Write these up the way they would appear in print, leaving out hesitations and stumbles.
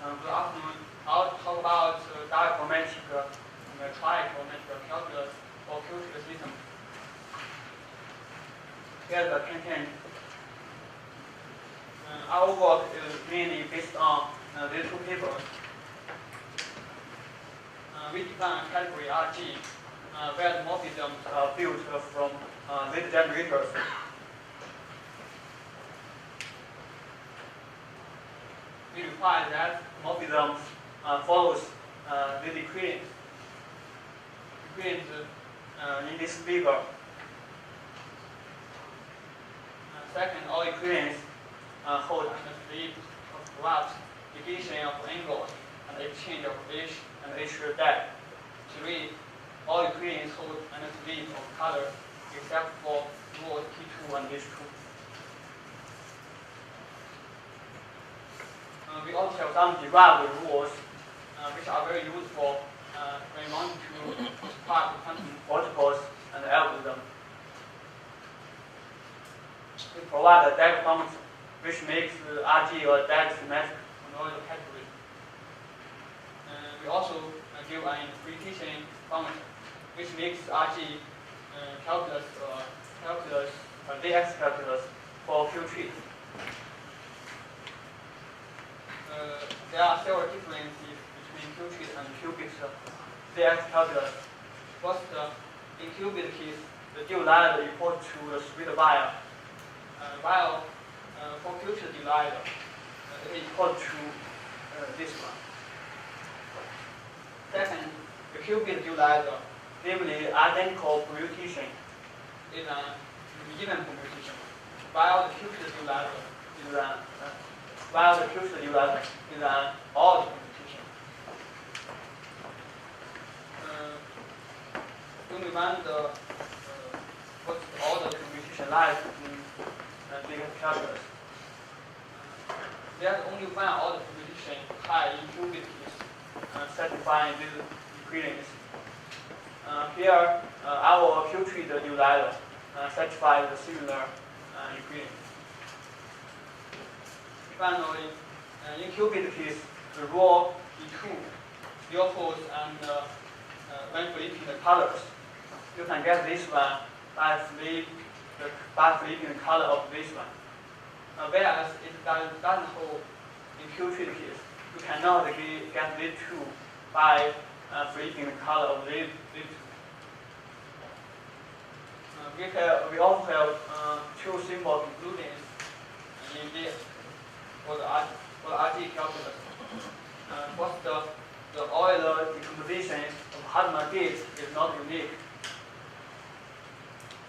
Good afternoon. I'll talk about dichromatic and trichromatic calculus for Qutrit system. Here's the content. Our work is mainly based on these two papers. We define category RG, where the morphisms are built from these generators. We require that morphisms follows the equations. In this figure. Second, all equations hold under sleep of what negation of angles and exchange of H and H depth. 3. All equations hold under sleep of color except for rules T2 and H2. We also have some derived rules which are very useful when you want to describe quantum particles and algorithm. We provide a DAG function which makes RG a dichromatic monoidal category. We also give an interpretation function which makes RG calculus dx calculus for Qutrit. There are several differences between Qutrit and qubit dx calculus. First, in qubit case, the dividend equal to the squared wire, while for Qutrit dividend, it is equal to this one. Second, the qubit dividend, namely identical permutation, is an even permutation, while the Qutrit dividend is an odd permutation. Only when the order permutation lies in the calculus. There's only one order permutation high in qubit case, satisfying these equations. Here, our Qutrit dividend satisfies the similar equation. Finally, in qubit case, the rule E2 still holds, and when flipping the colors, you can get this one by flipping the color of this one. Whereas it doesn't hold in Qutrit case, you cannot get this two by flipping the color of this two. We also have two simple conclusions in this for the RG calculus. First, the Euler decomposition of Hartmann gates is not unique.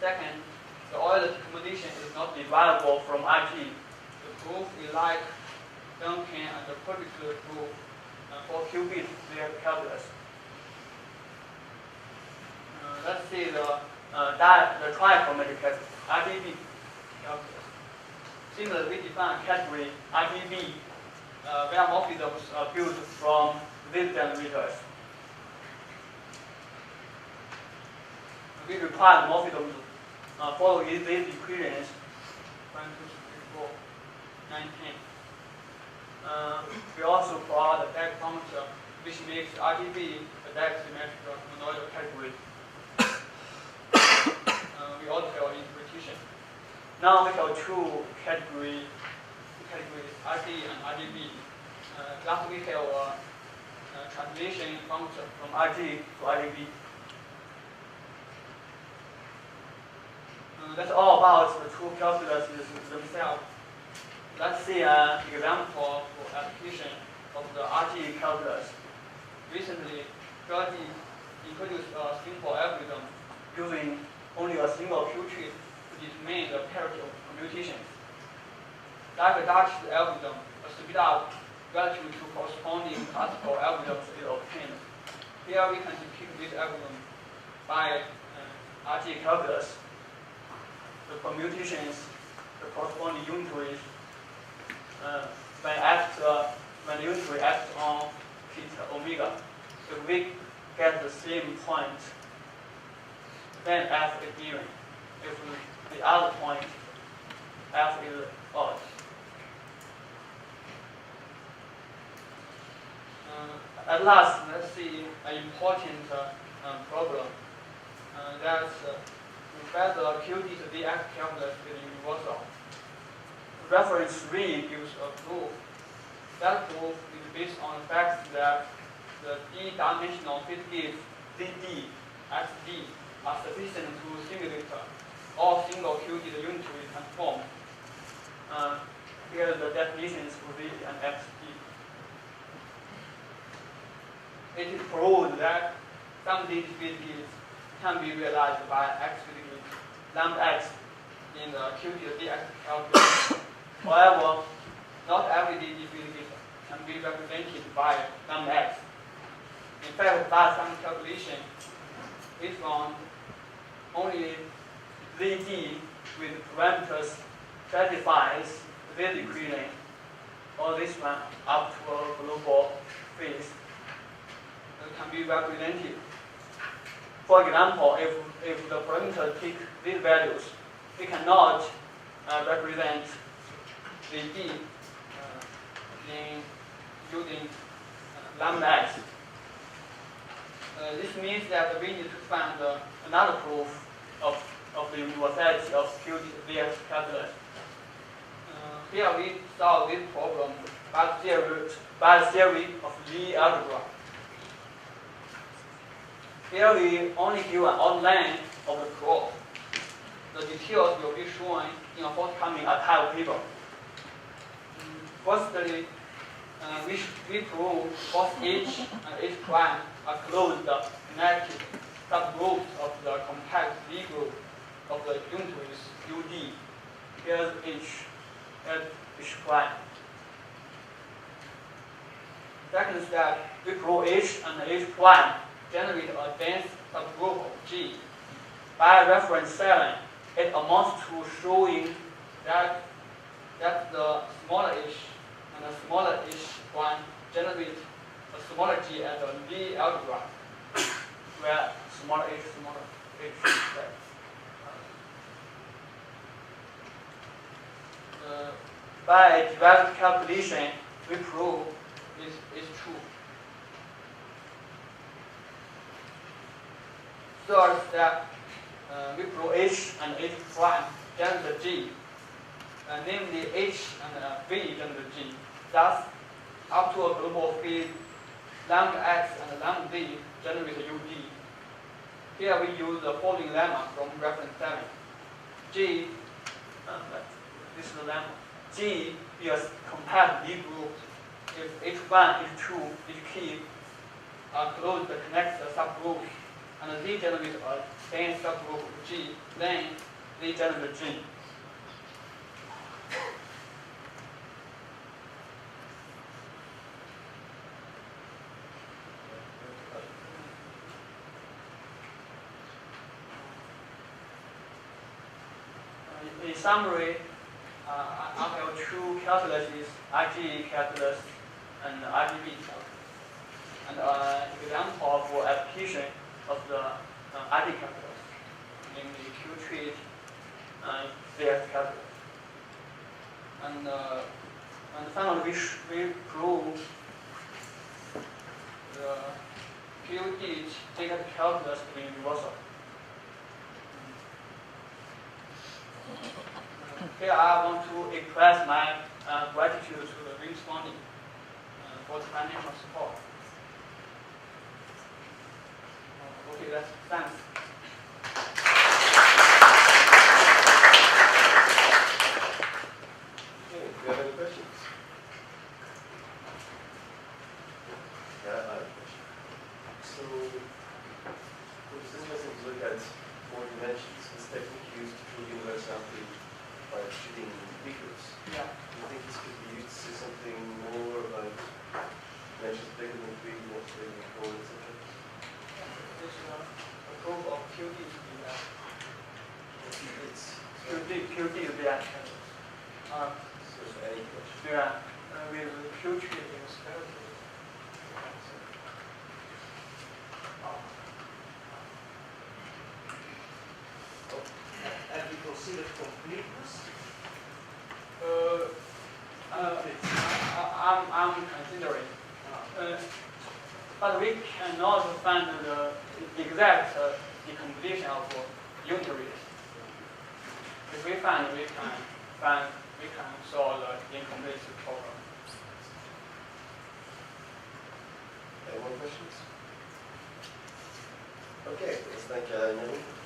Second, the Euler decomposition is not derivable from RG. The proof is like Duncan and the particular proof for qubit calculus. Let's see the trichromatic calculus, RGB calculus. Similarly, we define category RGB where morphisms are built from these generators. We require the morphisms follow these equations 1, 2, 3, 4, 9, 10. We also provide a DAG function which makes RGB a dichromatic monoidal category. We also have interpretation. Now we have two categories, RG and RGB. Last we have a translation function from RG to RGB. That's all about the two calculuses themselves. Let's see an example for application of the RG calculus. Recently, RG introduced a simple algorithm using only a single Qutrit to determine the parity of permutations. Like a Dutch algorithm, a speed-up relative to corresponding classical algorithms is obtained. Here we can depict this algorithm by RG calculus. The permutations, the corresponding unitaries, when the unitary acts on theta omega, if we get the same point, then f is even. If the other point, f is odd. at last, let's see an important problem. That's whether Qt DX calculus is universal. Reference 3 gives a proof. That proof is based on the fact that the d-dimensional phase ZD, XD are sufficient to simulate all single Qt unitary transform. Here are the definitions for Z and XD. It is proved that some difficulties can be realized by executing lambda x in the Qt DX calculus. However, not every difficulty can be represented by lambda x. In fact, by some calculation, we found only ZD with parameters satisfies this equation, or this one up to a global phase can be represented. For example, if the parameter take these values, we cannot represent ZD in using lambda x. This means that we need to find another proof of the universality of Qt DX calculus. Here we solve this problem by the theory of Lie algebra. Here we only give an outline of the proof. The details will be shown in a forthcoming archive paper. Firstly, we prove both H and H prime are closed connected subgroups of the compact Z group of the unitaries UD. Here's H prime. Second step, we prove H and H prime generate a dense subgroup of G. By reference 7, it amounts to showing that the smaller h and the smaller h prime generate a smaller g as a Lie algebra, where smaller h right? By direct calculation, we prove is true. Third step, we prove H and H prime generate G, namely H and V generate G. Thus, up to a global field, lambda x and lambda z generate UD. Here we use the following lemma from reference 7. G, this is the lemma. G is a compact Z group if H1, H2, Hk are closed connect the subgroups, and Z generates a dense subgroup of G, then Z generates G. In summary, I have two calculuses, RG calculus and RGB calculus. And an example for application of the RG calculus, namely Qutrit and DX calculus. And finally, we prove the Qt DX calculus to be universal. Here I want to express my gratitude to the Wings Funding for the financial support. Okay, thanks. Okay, do you have any questions? Yeah, I have a question. So, it's interesting to look at 4 dimensions. This technique used to prove universality by shooting figures. Yeah. Do you think this could be used to say something more about dimensions bigger than 3, not bigger than 4, etc.? This is a proof of Qt to be that. Qt to be that. So it's any question. Yeah, with Qt in spherical. Have you considered completeness? I'm considering. but we cannot find the exact decomposition of unitaries. If we find, we can solve the incomplete problem. Any more questions? Okay, let's thank Xiaoning.